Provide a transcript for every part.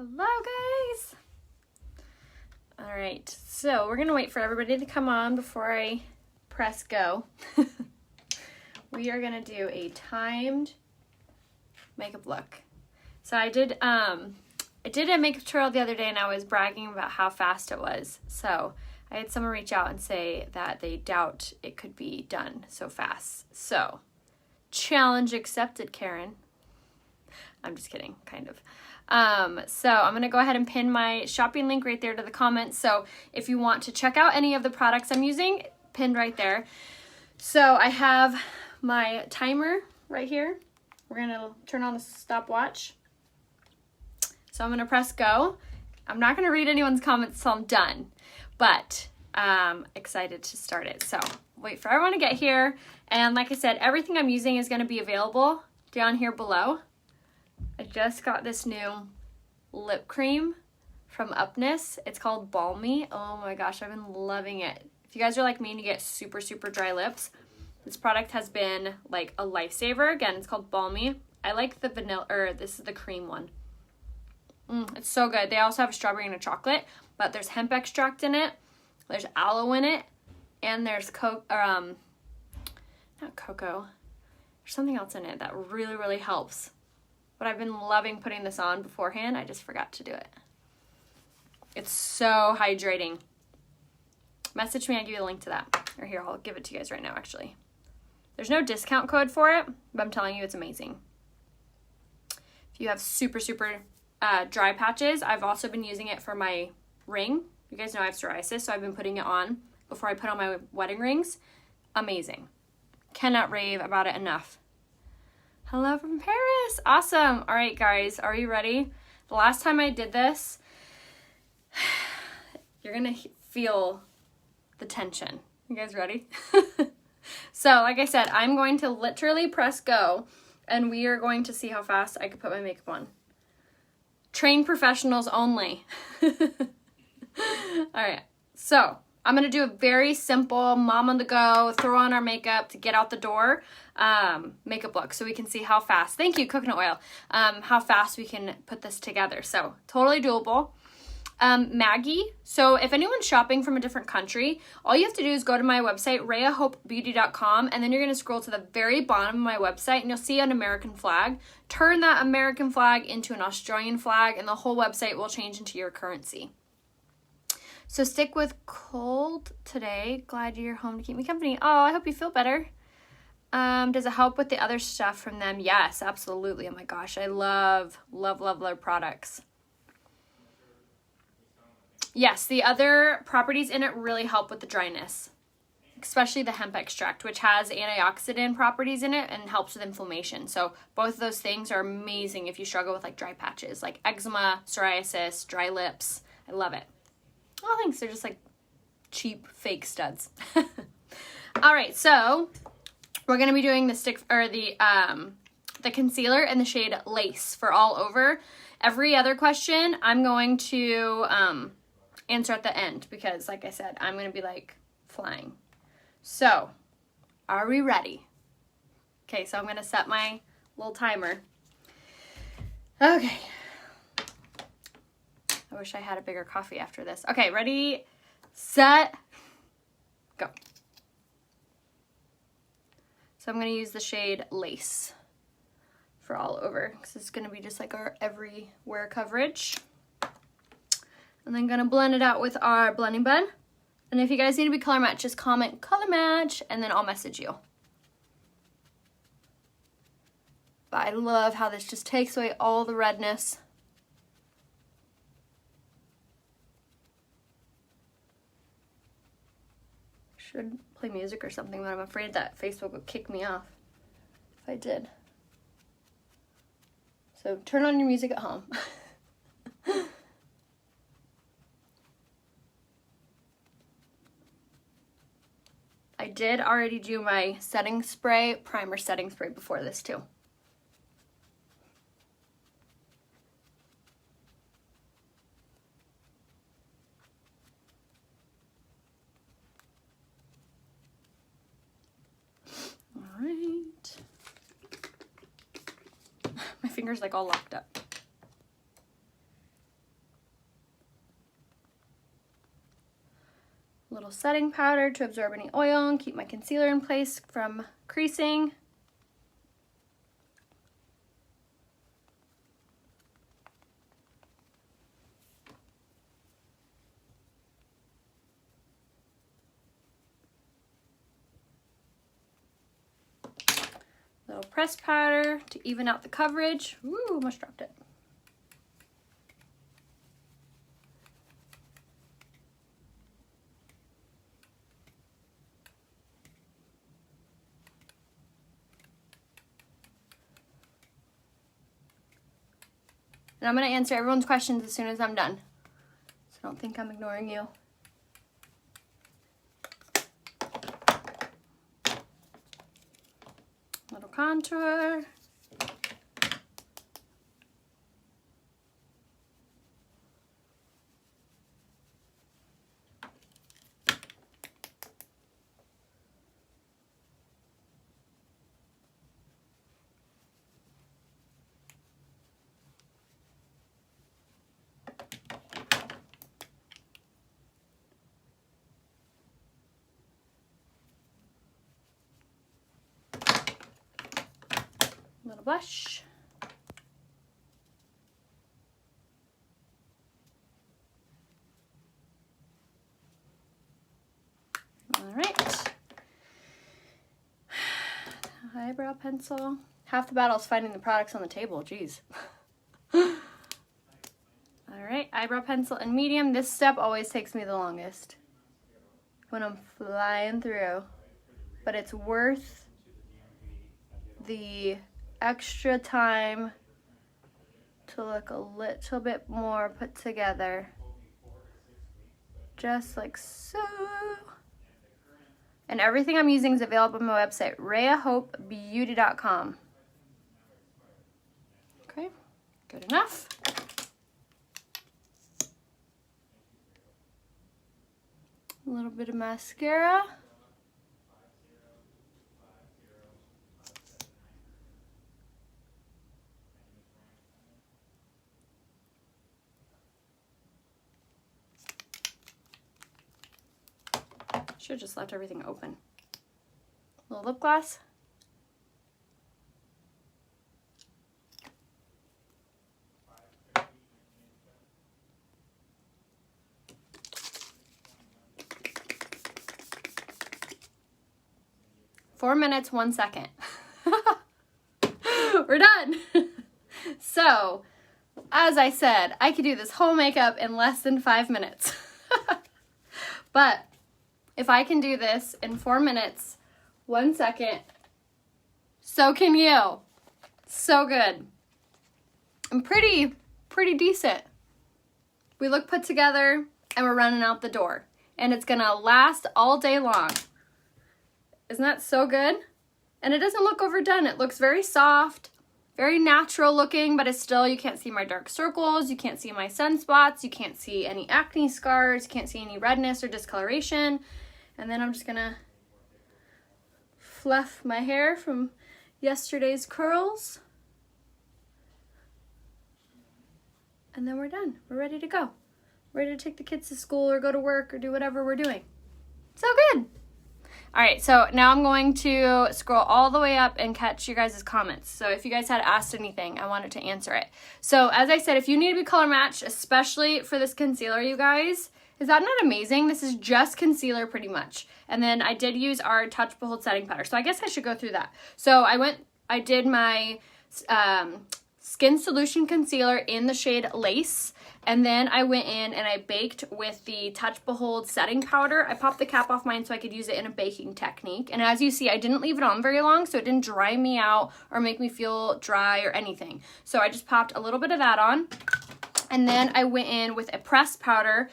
Hello guys! Alright, so we're gonna wait for everybody to come on before I press go. We are gonna do a timed makeup look. So I did a makeup tutorial the other day and I was bragging about how fast it was. So I had someone reach out and say that they doubt it could be done so fast. So, challenge accepted, Karen. I'm just kidding, kind of. So I'm going to go ahead and pin my shopping link right there to the comments. So if you want to check out any of the products I'm using, pinned right there. So I have my timer right here. We're going to turn on the stopwatch. So I'm going to press go. I'm not going to read anyone's comments till I'm done, but I'm excited to start it. So wait for everyone to get here. And like I said, everything I'm using is going to be available down here below. I just got this new lip cream from Upness. It's called Balmy. Oh my gosh, I've been loving it. If you guys are like me and you get super, super dry lips, this product has been like a lifesaver. Again, it's called Balmy. I like the vanilla, or this is the cream one. It's so good. They also have a strawberry and a chocolate, but there's hemp extract in it. There's aloe in it, and there's not cocoa. There's something else in it that really, really helps. But I've been loving putting this on beforehand. I just forgot to do it. It's so hydrating. Message me, I'll give you a link to that. Or here, I'll give it to you guys right now, actually. There's no discount code for it, but I'm telling you, it's amazing. If you have super, super dry patches, I've also been using it for my ring. You guys know I have psoriasis, so I've been putting it on before I put on my wedding rings. Amazing. Cannot rave about it enough. Hello from Paris. Awesome. All right, guys, are you ready? The last time I did this, you're going to feel the tension. You guys ready? So, like I said, I'm going to literally press go, and we are going to see how fast I can put my makeup on. Trained professionals only. All right, so I'm going to do a very simple mom on the go, throw on our makeup to get out the door makeup look so we can see how fast, thank you coconut oil, how fast we can put this together. So totally doable. Maggie, so if anyone's shopping from a different country, all you have to do is go to my website, rayahopebeauty.com, and then you're going to scroll to the very bottom of my website and you'll see an American flag. Turn that American flag into an Australian flag and the whole website will change into your currency. So stick with cold today. Glad you're home to keep me company. Oh, I hope you feel better. Does it help with the other stuff from them? Yes, absolutely. Oh my gosh, I love, love, love their products. Yes, the other properties in it really help with the dryness, especially the hemp extract, which has antioxidant properties in it and helps with inflammation. So both of those things are amazing if you struggle with like dry patches, like eczema, psoriasis, dry lips. I love it. Oh, thanks. They're just like cheap fake studs. All right, so we're gonna be doing the the concealer in the shade Lace for all over. Every other question I'm going to answer at the end because, like I said, I'm gonna be like flying. So, are we ready? Okay, so I'm gonna set my little timer. Okay. I wish I had a bigger coffee after this. Okay, ready, set, go. So I'm going to use the shade Lace for all over because it's going to be just like our everywhere coverage. And then going to blend it out with our blending bud. And if you guys need to be color match, just comment color match and then I'll message you. But I love how this just takes away all the redness. Should play music or something, but I'm afraid that Facebook would kick me off if I did. So turn on your music at home. I did already do my setting spray, primer setting spray before this too. My finger's like all locked up. A little setting powder to absorb any oil and keep my concealer in place from creasing. Little press powder to even out the coverage. Ooh, almost dropped it. And I'm going to answer everyone's questions as soon as I'm done. So don't think I'm ignoring you. Little contour. Little blush. All right. Eyebrow pencil. Half the battle is finding the products on the table. Jeez. All right, eyebrow pencil in medium. This step always takes me the longest when I'm flying through, but it's worth the extra time to look a little bit more put together, just like so. And everything I'm using is available on my website, rayahopebeauty.com. Okay, good enough. A little bit of mascara. Should have just left everything open. A little lip gloss. Four minutes, 1 second. We're done. So, as I said, I could do this whole makeup in less than 5 minutes. But if I can do this in 4 minutes, 1 second, so can you. So good. I'm pretty decent. We look put together and we're running out the door. And it's gonna last all day long. Isn't that so good? And it doesn't look overdone. It looks very soft, very natural looking, but it's still, you can't see my dark circles, you can't see my sunspots, you can't see any acne scars, you can't see any redness or discoloration. And then I'm just gonna fluff my hair from yesterday's curls. And then we're done. We're ready to go. Ready to take the kids to school or go to work or do whatever we're doing. So good. All right, so now I'm going to scroll all the way up and catch you guys' comments. So if you guys had asked anything, I wanted to answer it. So as I said, if you need to be color matched, especially for this concealer, you guys, is that not amazing? This is just concealer pretty much. And then I did use our Touch Behold setting powder. So I guess I should go through that. So I did my Skin Solution Concealer in the shade Lace. And then I went in and I baked with the Touch Behold setting powder. I popped the cap off mine so I could use it in a baking technique. And as you see, I didn't leave it on very long, so it didn't dry me out or make me feel dry or anything. So I just popped a little bit of that on. And then I went in with a pressed powder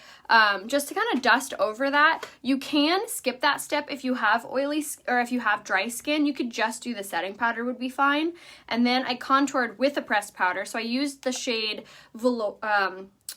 just to kind of dust over that. You can skip that step if you have oily or if you have dry skin. You could just do the setting powder, would be fine. And then I contoured with a pressed powder. So I used the shade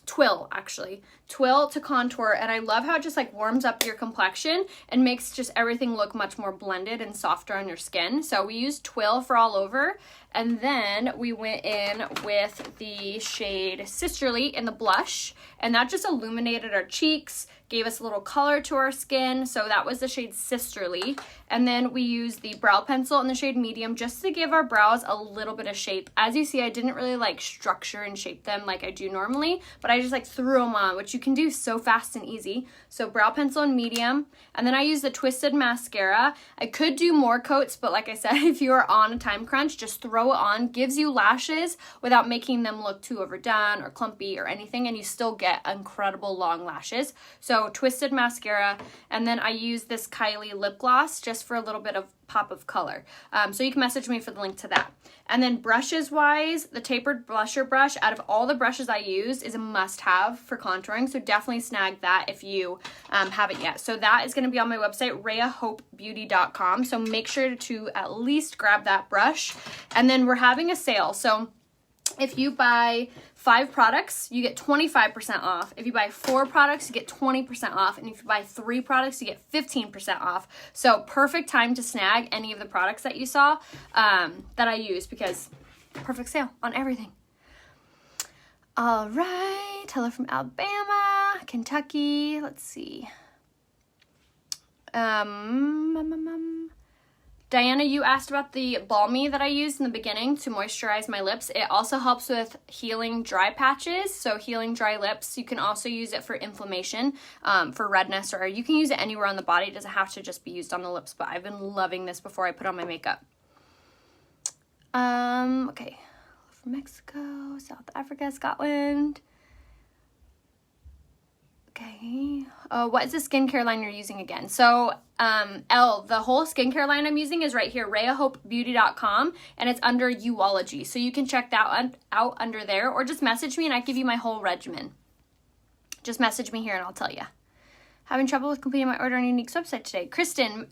Twill, actually. Twill to contour, and I love how it just like warms up your complexion and makes just everything look much more blended and softer on your skin. So we used Twill for all over, And then we went in with the shade Sisterly in the blush, and that just illuminated our cheeks, gave us a little color to our skin. So that was the shade Sisterly. And then we used the brow pencil in the shade Medium just to give our brows a little bit of shape. As you see, I didn't really like structure and shape them like I do normally, but I just like threw them on, which you can do so fast and easy. So brow pencil in Medium. And then I used the Twisted mascara. I could do more coats, but like I said, if you are on a time crunch, just throw it on. Gives you lashes without making them look too overdone or clumpy or anything, and you still get incredible long lashes. So Twisted mascara, and then I use this Kylie lip gloss just for a little bit of pop of color. So you can message me for the link to that. And then brushes wise, the tapered blusher brush out of all the brushes I used is a must have for contouring. So definitely snag that if you haven't yet. So that is going to be on my website, rayahopebeauty.com. So make sure to at least grab that brush. And then we're having a sale. So if you buy 5 products, you get 25% off. If you buy 4 products, you get 20% off. And if you buy 3 products, you get 15% off. So perfect time to snag any of the products that you saw that I use, because perfect sale on everything. All right. Hello from Alabama, Kentucky. Let's see. Diana, you asked about the Balmy that I used in the beginning to moisturize my lips. It also helps with healing dry patches, so healing dry lips. You can also use it for inflammation, for redness, or you can use it anywhere on the body. It doesn't have to just be used on the lips, but I've been loving this before I put on my makeup. Okay. From Mexico, South Africa, Scotland. Okay. What is the skincare line you're using again? So, the whole skincare line I'm using is right here, rayahopebeauty.com, and it's under Uology. So you can check that out under there, or just message me and I give you my whole regimen. Just message me here and I'll tell you. Having trouble with completing my order on Unique's website today. Christine,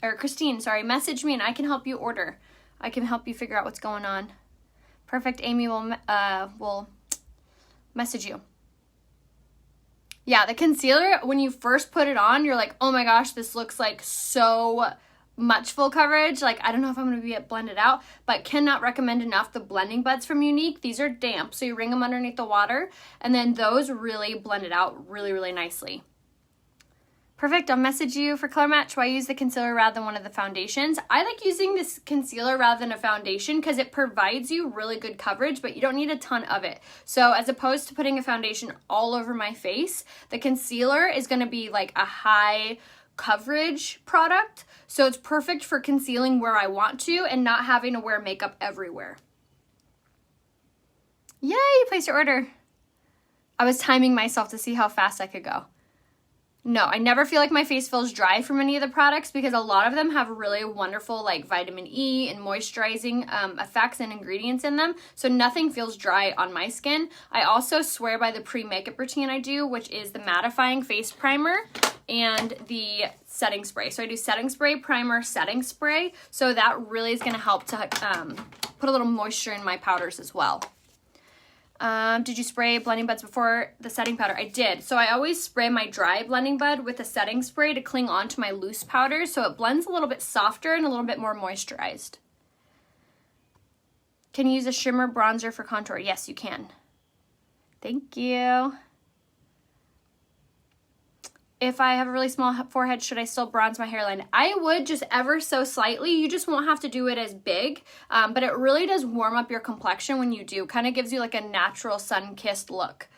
message me and I can help you order. I can help you figure out what's going on. Perfect. Amy will message you. Yeah, the concealer, when you first put it on, you're like, oh my gosh, this looks like so much full coverage. Like, I don't know if I'm going to be blended out, but cannot recommend enough the blending buds from Unique. These are damp, so you wring them underneath the water, and then those really blend it out really, really nicely. Perfect. I'll message you for color match. Why use the concealer rather than one of the foundations? I like using this concealer rather than a foundation because it provides you really good coverage, but you don't need a ton of it. So as opposed to putting a foundation all over my face, the concealer is going to be like a high coverage product. So it's perfect for concealing where I want to and not having to wear makeup everywhere. Yay, you placed your order. I was timing myself to see how fast I could go. No, I never feel like my face feels dry from any of the products because a lot of them have really wonderful like vitamin E and moisturizing effects and ingredients in them. So nothing feels dry on my skin. I also swear by the pre-makeup routine I do, which is the mattifying face primer and the setting spray. So I do setting spray, primer, setting spray. So that really is going to help to put a little moisture in my powders as well. Did you spray blending buds before the setting powder? I did. So I always spray my dry blending bud with a setting spray to cling on to my loose powder so it blends a little bit softer and a little bit more moisturized. Can you use a shimmer bronzer for contour? Yes, you can. Thank you. If I have a really small forehead, should I still bronze my hairline? I would, just ever so slightly. You just won't have to do it as big, but it really does warm up your complexion when you do. Kind of gives you like a natural sun-kissed look.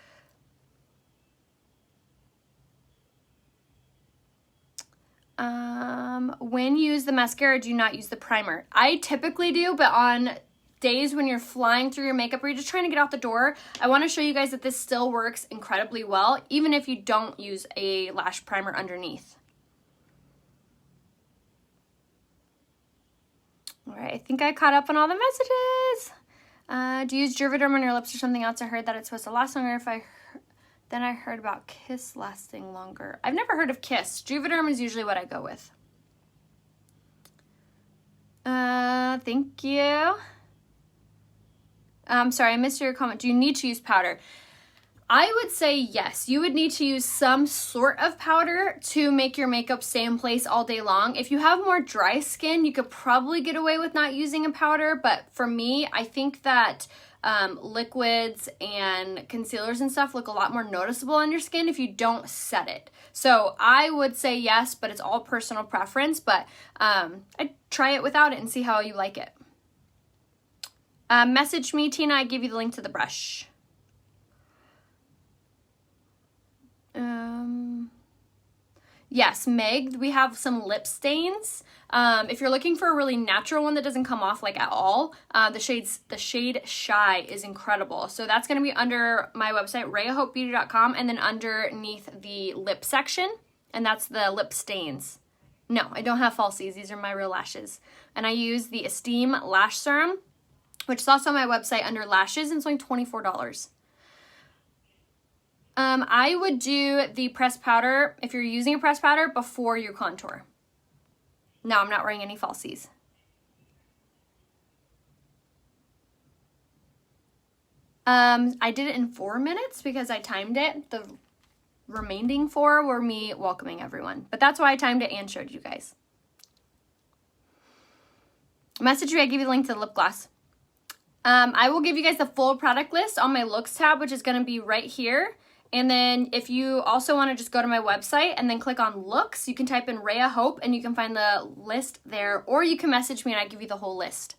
When you use the mascara, do you not use the primer? I typically do, but on days when you're flying through your makeup or you're just trying to get out the door, I want to show you guys that this still works incredibly well, even if you don't use a lash primer underneath. All right, I think I caught up on all the messages. Do you use Juvederm on your lips or something else? I heard that it's supposed to last longer. Then I heard about Kiss lasting longer. I've never heard of Kiss. Juvederm is usually what I go with. Thank you. Sorry, I missed your comment. Do you need to use powder? I would say yes. You would need to use some sort of powder to make your makeup stay in place all day long. If you have more dry skin, you could probably get away with not using a powder, but for me, I think that liquids and concealers and stuff look a lot more noticeable on your skin if you don't set it. So I would say yes, but it's all personal preference, but I'd try it without it and see how you like it. Message me, Tina, I give you the link to the brush. Yes, Meg, we have some lip stains. If you're looking for a really natural one that doesn't come off like at all, the shade Shy is incredible. So that's going to be under my website, rayahopebeauty.com, and then underneath the lip section, and that's the lip stains. No, I don't have falsies. These are my real lashes. And I use the Esteem Lash Serum, which is also on my website under lashes, and it's only $24. I would do the pressed powder, if you're using a pressed powder, before your contour. No, I'm not wearing any falsies. I did it in 4 minutes because I timed it. The remaining 4 were me welcoming everyone. But that's why I timed it and showed you guys. Message me, I give you the link to the lip gloss. I will give you guys the full product list on my looks tab, which is going to be right here. And then if you also want to just go to my website and then click on looks, you can type in Raya Hope and you can find the list there, or you can message me and I give you the whole list.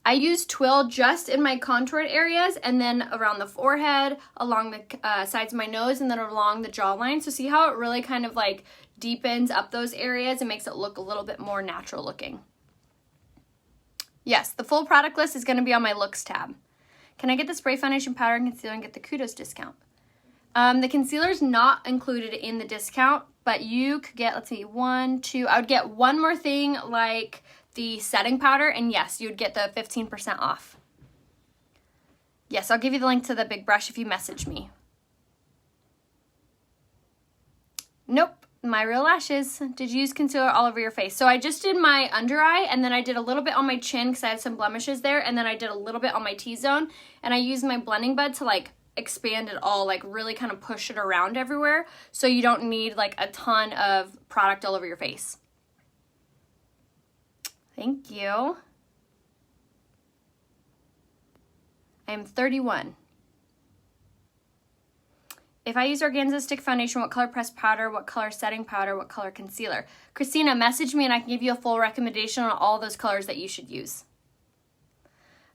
I use Twill just in my contoured areas and then around the forehead, along the sides of my nose, and then along the jawline. So see how it really kind of like deepens up those areas and makes it look a little bit more natural looking. Yes, the full product list is going to be on my looks tab. Can I get the spray foundation, powder, and concealer and get the kudos discount? The concealer is not included in the discount, but you could get, let's see, 1, 2, I would get one more thing like the setting powder, and yes, you would get the 15% off. Yes, I'll give you the link to the big brush if you message me. Nope. My real lashes. Did you use concealer all over your face? So I just did my under eye, and then I did a little bit on my chin because I have some blemishes there, and then I did a little bit on my T-zone, and I used my blending bud to like expand it all, like really kind of push it around everywhere, so you don't need like a ton of product all over your face. Thank you. I am 31. If I use organza stick foundation, what color pressed powder, what color setting powder, what color concealer? Christina, message me and I can give you a full recommendation on all those colors that you should use.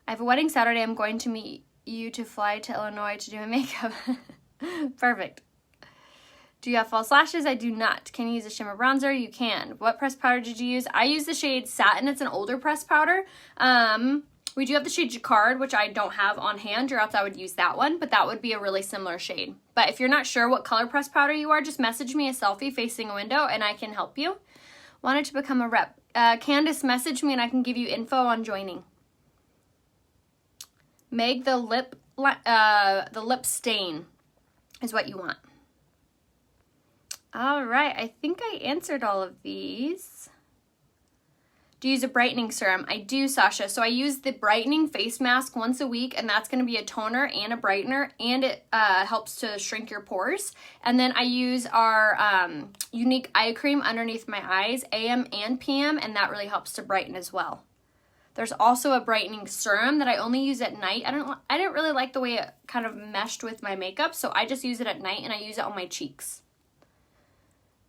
I have a wedding Saturday. I'm going to meet you to fly to Illinois to do my makeup. Perfect. Do you have false lashes? I do not. Can you use a shimmer bronzer? You can. What pressed powder did you use? I use the shade Satin. It's an older pressed powder. We do have the shade Jacquard, which I don't have on hand, or else I would use that one, but that would be a really similar shade. But if you're not sure what color pressed powder you are, just message me a selfie facing a window and I can help you. Wanted to become a rep. Candace, message me and I can give you info on joining. Meg, the lip stain is what you want. All right, I think I answered all of these. Do you use a brightening serum? I do, Sasha. So I use the brightening face mask once a week, and that's going to be a toner and a brightener, and it helps to shrink your pores. And then I use our unique eye cream underneath my eyes, AM and PM, and that really helps to brighten as well. There's also a brightening serum that I only use at night. I didn't really like the way it kind of meshed with my makeup, so I just use it at night, and I use it on my cheeks.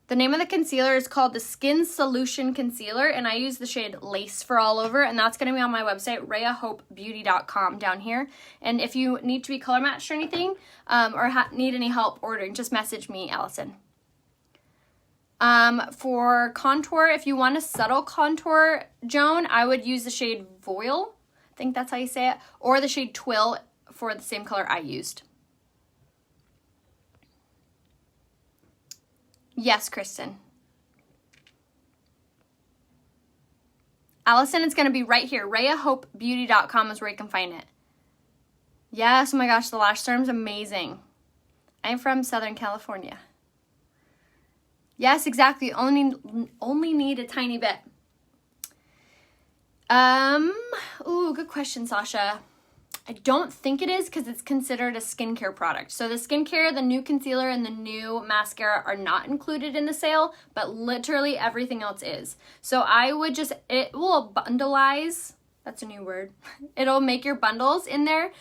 The name of the concealer is called the Skin Solution Concealer, and I use the shade Lace for all over, and that's going to be on my website, rayahopebeauty.com down here. And if you need to be color matched or anything, or need any help ordering, just message me, Allison. For contour, if you want a subtle contour, Joan, I would use the shade Voile, I think that's how you say it, or the shade Twill for the same color I used. Yes, Kristen. Allison, it's going to be right here. rayahopebeauty.com is where you can find it. Yes, oh my gosh, the lash serum's amazing. I'm from Southern California. Yes, exactly. Only need a tiny bit. Ooh, good question, Sasha. I don't think it is because it's considered a skincare product. So the skincare, the new concealer, and the new mascara are not included in the sale, but literally everything else is. So I would just, it will bundleize, that's a new word. It'll make your bundles in there.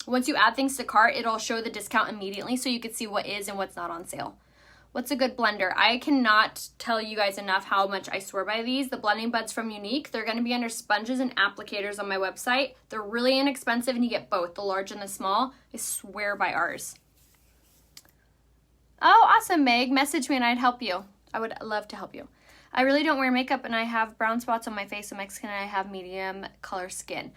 Once you add things to cart, it'll show the discount immediately so you can see what is and what's not on sale. What's a good blender? I cannot tell you guys enough how much I swear by these. The blending buds from Unique, they're going to be under sponges and applicators on my website. They're really inexpensive and you get both, the large and the small. I swear by ours. Oh, awesome, Meg. Message me and I'd help you. I would love to help you. I really don't wear makeup and I have brown spots on my face. I'm Mexican and I have medium color skin.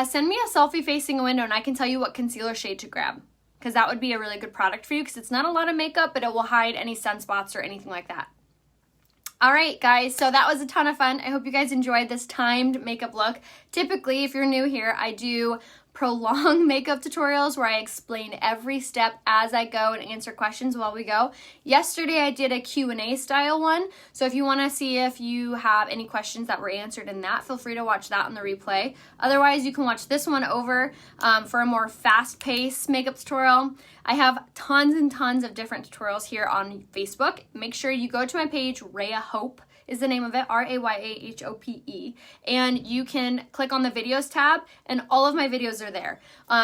Send me a selfie facing a window and I can tell you what concealer shade to grab. Because that would be a really good product for you because it's not a lot of makeup, but it will hide any sunspots or anything like that. All right, guys, so that was a ton of fun. I hope you guys enjoyed this timed makeup look. Typically, if you're new here, I do prolonged makeup tutorials where I explain every step as I go and answer questions while we go. Yesterday, I did a Q&A style one, so if you want to see if you have any questions that were answered in that, feel free to watch that on the replay. Otherwise, you can watch this one over for a more fast-paced makeup tutorial. I have tons and tons of different tutorials here on Facebook. Make sure you go to my page, rayahope is the name of it, RAYAHOPE, and you can click on the videos tab and all of my videos are there.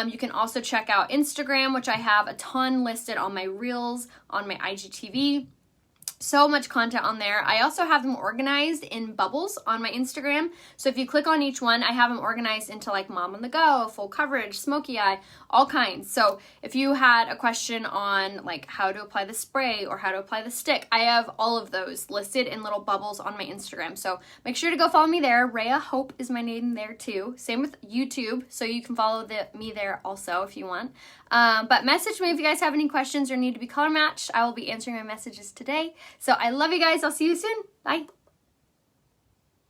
You can also check out Instagram, which I have a ton listed on my Reels, on my IGTV. So much content on there. I also have them organized in bubbles on my Instagram. So if you click on each one, I have them organized into like mom on the go, full coverage, smoky eye, all kinds. So if you had a question on like how to apply the spray or how to apply the stick, I have all of those listed in little bubbles on my Instagram. So make sure to go follow me there. Rhea Hope is my name there too. Same with YouTube. So you can follow me there also if you want. But message me if you guys have any questions or need to be color matched. I will be answering my messages today. So I love you guys. I'll see you soon. Bye.